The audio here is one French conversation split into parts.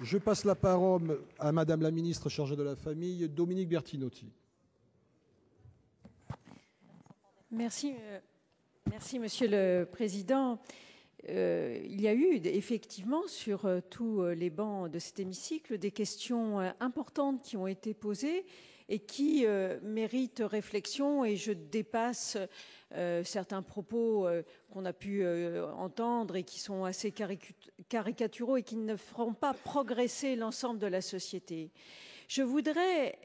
Je passe la parole à Madame la ministre chargée de la Famille, Dominique Bertinotti. Merci, Monsieur le Président. Il y a eu effectivement sur tous les bancs de cet hémicycle des questions importantes qui ont été posées et qui méritent réflexion, et je dépasse certains propos qu'on a pu entendre et qui sont assez caricaturaux et qui ne feront pas progresser l'ensemble de la société. Je voudrais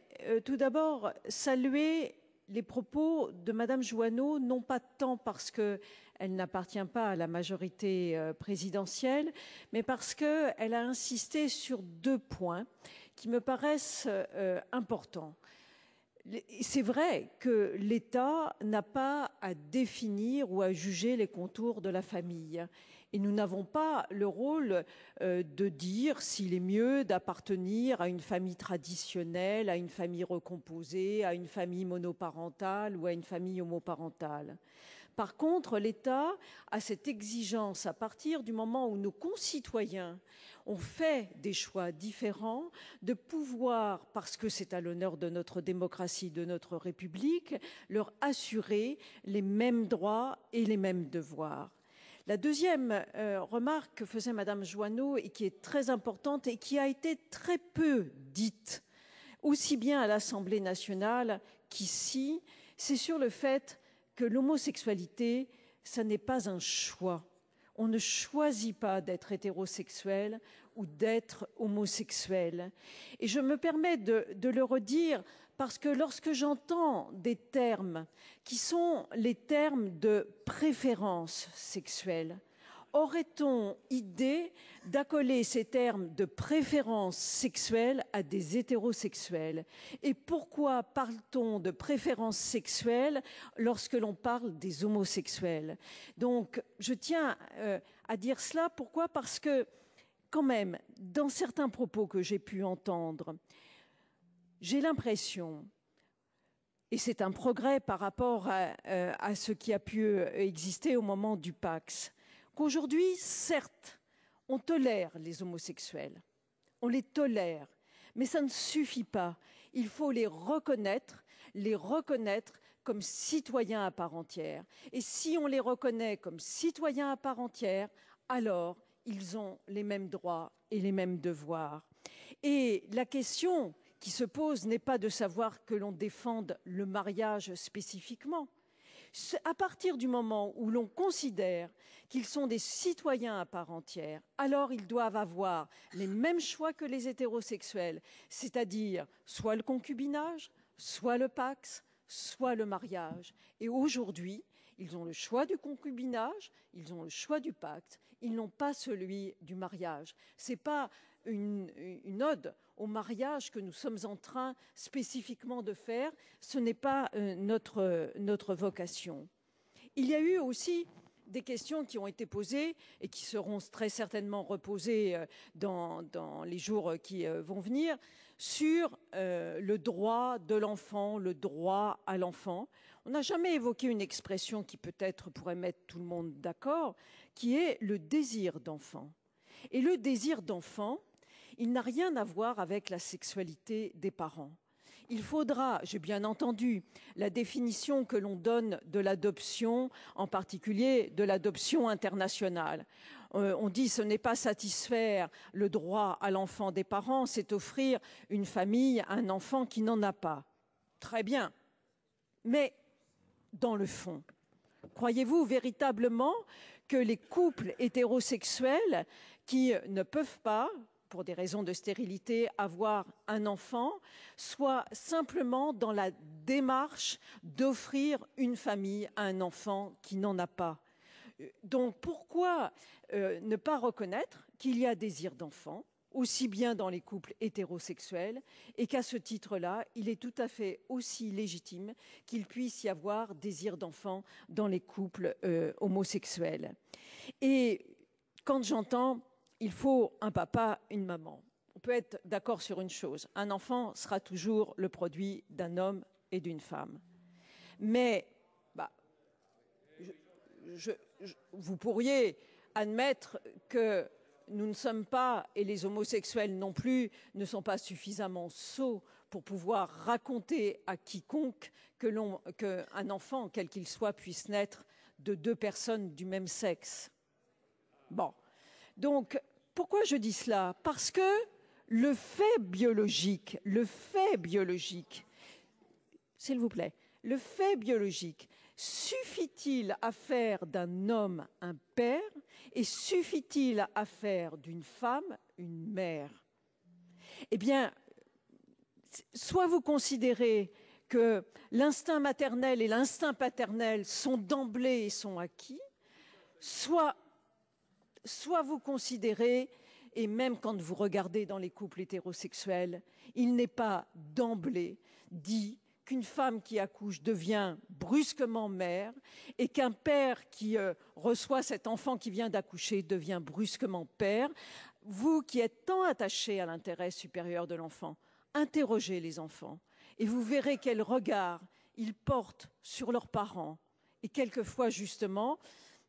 tout d'abord saluer les propos de Madame Jouanno, non pas tant parce qu'elle n'appartient pas à la majorité présidentielle, mais parce qu'elle a insisté sur deux points qui me paraissent importants. C'est vrai que l'État n'a pas à définir ou à juger les contours de la famille. Et nous n'avons pas le rôle de dire s'il est mieux d'appartenir à une famille traditionnelle, à une famille recomposée, à une famille monoparentale ou à une famille homoparentale. Par contre, l'État a cette exigence à partir du moment où nos concitoyens ont fait des choix différents de pouvoir, parce que c'est à l'honneur de notre démocratie, de notre République, leur assurer les mêmes droits et les mêmes devoirs. La deuxième remarque que faisait Madame Jouanno et qui est très importante et qui a été très peu dite, aussi bien à l'Assemblée nationale qu'ici, c'est sur le fait que l'homosexualité, ça n'est pas un choix. On ne choisit pas d'être hétérosexuel ou d'être homosexuel. Et je me permets de le redire parce que lorsque j'entends des termes qui sont les termes de préférence sexuelle, aurait-on idée d'accoler ces termes de préférence sexuelle à des hétérosexuels? Et pourquoi parle-t-on de préférence sexuelle lorsque l'on parle des homosexuels? Donc, je tiens à dire cela. Pourquoi? Parce que, quand même, dans certains propos que j'ai pu entendre, j'ai l'impression, et c'est un progrès par rapport à ce qui a pu exister au moment du Pacs, qu'aujourd'hui, certes, on tolère les homosexuels, on les tolère, mais ça ne suffit pas. Il faut les reconnaître comme citoyens à part entière. Et si on les reconnaît comme citoyens à part entière, alors ils ont les mêmes droits et les mêmes devoirs. Et la question qui se pose n'est pas de savoir que l'on défende le mariage spécifiquement. À partir du moment où l'on considère qu'ils sont des citoyens à part entière, alors ils doivent avoir les mêmes choix que les hétérosexuels, c'est-à-dire soit le concubinage, soit le Pacs, soit le mariage. Et aujourd'hui, ils ont le choix du concubinage, ils ont le choix du Pacs, ils n'ont pas celui du mariage. Ce n'est pas une ode au mariage que nous sommes en train spécifiquement de faire. Ce n'est pas notre vocation. Il y a eu aussi des questions qui ont été posées et qui seront très certainement reposées dans les jours qui vont venir sur le droit de l'enfant, le droit à l'enfant. On n'a jamais évoqué une expression qui peut-être pourrait mettre tout le monde d'accord, qui est le désir d'enfant. Et le désir d'enfant, il n'a rien à voir avec la sexualité des parents. Il faudra, j'ai bien entendu, la définition que l'on donne de l'adoption, en particulier de l'adoption internationale. On dit ce n'est pas satisfaire le droit à l'enfant des parents, c'est offrir une famille à un enfant qui n'en a pas. Très bien. Mais dans le fond, croyez-vous véritablement que les couples hétérosexuels qui ne peuvent pas, pour des raisons de stérilité, avoir un enfant, soit simplement dans la démarche d'offrir une famille à un enfant qui n'en a pas? Donc pourquoi ne pas reconnaître qu'il y a désir d'enfant, aussi bien dans les couples hétérosexuels, et qu'à ce titre-là, il est tout à fait aussi légitime qu'il puisse y avoir désir d'enfant dans les couples homosexuels. Et quand j'entends il faut un papa, une maman. On peut être d'accord sur une chose. Un enfant sera toujours le produit d'un homme et d'une femme. Mais vous pourriez admettre que nous ne sommes pas, et les homosexuels non plus, ne sont pas suffisamment sots pour pouvoir raconter à quiconque qu'un enfant, quel qu'il soit, puisse naître de deux personnes du même sexe. Bon. Donc, pourquoi je dis cela? Parce que le fait biologique, s'il vous plaît, le fait biologique, suffit-il à faire d'un homme un père et suffit-il à faire d'une femme une mère? Eh bien, soit vous considérez que l'instinct maternel et l'instinct paternel sont d'emblée et sont acquis, soit vous considérez, et même quand vous regardez dans les couples hétérosexuels, il n'est pas d'emblée dit qu'une femme qui accouche devient brusquement mère et qu'un père qui reçoit cet enfant qui vient d'accoucher devient brusquement père. Vous qui êtes tant attachés à l'intérêt supérieur de l'enfant, interrogez les enfants et vous verrez quel regard ils portent sur leurs parents. Et quelquefois, justement,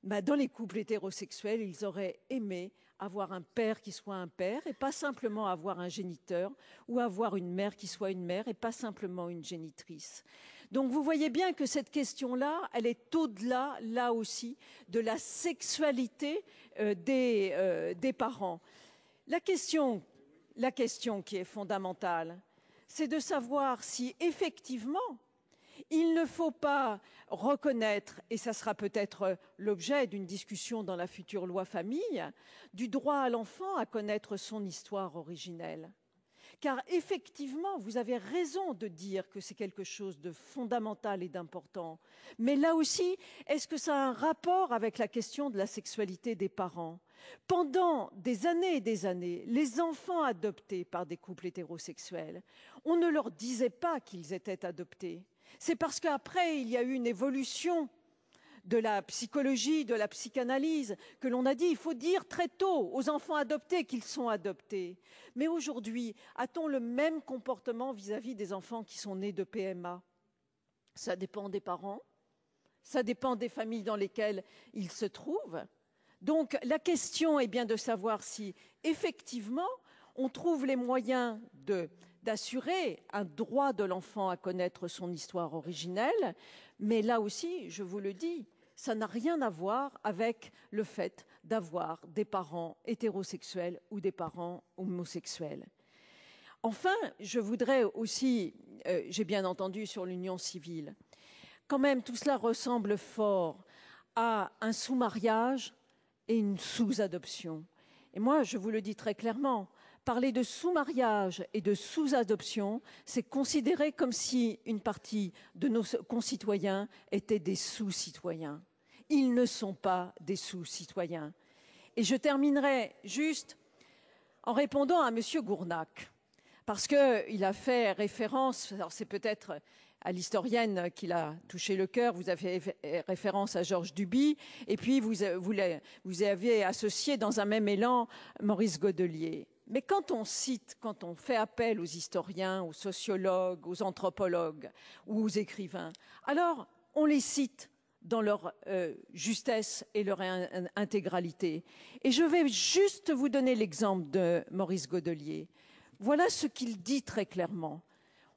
dans les couples hétérosexuels, ils auraient aimé avoir un père qui soit un père et pas simplement avoir un géniteur, ou avoir une mère qui soit une mère et pas simplement une génitrice. Donc vous voyez bien que cette question-là, elle est au-delà, là aussi, de la sexualité des parents. La question qui est fondamentale, c'est de savoir si effectivement il ne faut pas reconnaître, et ça sera peut-être l'objet d'une discussion dans la future loi famille, du droit à l'enfant à connaître son histoire originelle. Car effectivement, vous avez raison de dire que c'est quelque chose de fondamental et d'important. Mais là aussi, est-ce que ça a un rapport avec la question de la sexualité des parents? Pendant des années et des années, les enfants adoptés par des couples hétérosexuels, on ne leur disait pas qu'ils étaient adoptés. C'est parce qu'après, il y a eu une évolution de la psychologie, de la psychanalyse, que l'on a dit il faut dire très tôt aux enfants adoptés qu'ils sont adoptés. Mais aujourd'hui, a-t-on le même comportement vis-à-vis des enfants qui sont nés de PMA? Ça dépend des parents, ça dépend des familles dans lesquelles ils se trouvent. Donc la question est bien de savoir si, effectivement, on trouve les moyens d'assurer un droit de l'enfant à connaître son histoire originelle, mais là aussi, je vous le dis, ça n'a rien à voir avec le fait d'avoir des parents hétérosexuels ou des parents homosexuels. Enfin, je voudrais aussi, j'ai bien entendu sur l'union civile, quand même tout cela ressemble fort à un sous-mariage et une sous-adoption. Et moi, je vous le dis très clairement, parler de sous-mariage et de sous-adoption, c'est considérer comme si une partie de nos concitoyens étaient des sous-citoyens. Ils ne sont pas des sous-citoyens. Et je terminerai juste en répondant à M. Gournac, parce qu'il a fait référence, alors c'est peut-être à l'historienne qu'il a touché le cœur, vous avez fait référence à Georges Duby, et puis vous avez associé dans un même élan Maurice Godelier. Mais quand on cite, quand on fait appel aux historiens, aux sociologues, aux anthropologues ou aux écrivains, alors on les cite dans leur justesse et leur intégralité. Et je vais juste vous donner l'exemple de Maurice Godelier. Voilà ce qu'il dit très clairement.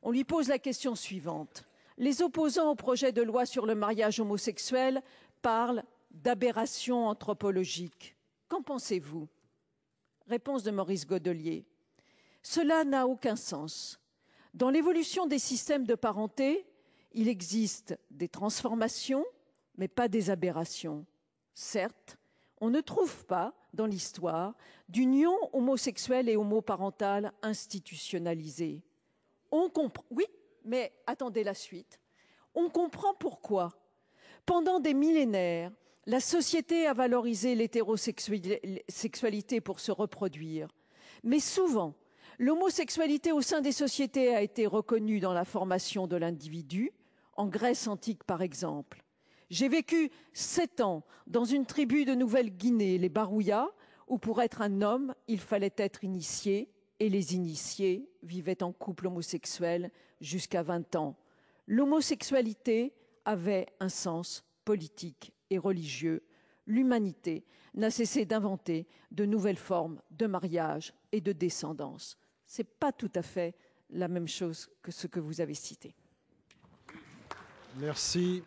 On lui pose la question suivante. Les opposants au projet de loi sur le mariage homosexuel parlent d'aberration anthropologique. Qu'en pensez-vous? Réponse de Maurice Godelier. Cela n'a aucun sens. Dans l'évolution des systèmes de parenté, il existe des transformations, mais pas des aberrations. Certes, on ne trouve pas, dans l'histoire, d'union homosexuelle et homoparentale institutionnalisée. On comprend. Oui, mais attendez la suite. On comprend pourquoi. Pendant des millénaires, la société a valorisé l'hétérosexualité pour se reproduire. Mais souvent, l'homosexualité au sein des sociétés a été reconnue dans la formation de l'individu, en Grèce antique par exemple. J'ai vécu 7 ans dans une tribu de Nouvelle-Guinée, les Barouya, où pour être un homme, il fallait être initié, et les initiés vivaient en couple homosexuel jusqu'à 20 ans. L'homosexualité avait un sens politique et religieux. l'humanité n'a cessé d'inventer de nouvelles formes de mariage et de descendance. Ce n'est pas tout à fait la même chose que ce que vous avez cité. Merci.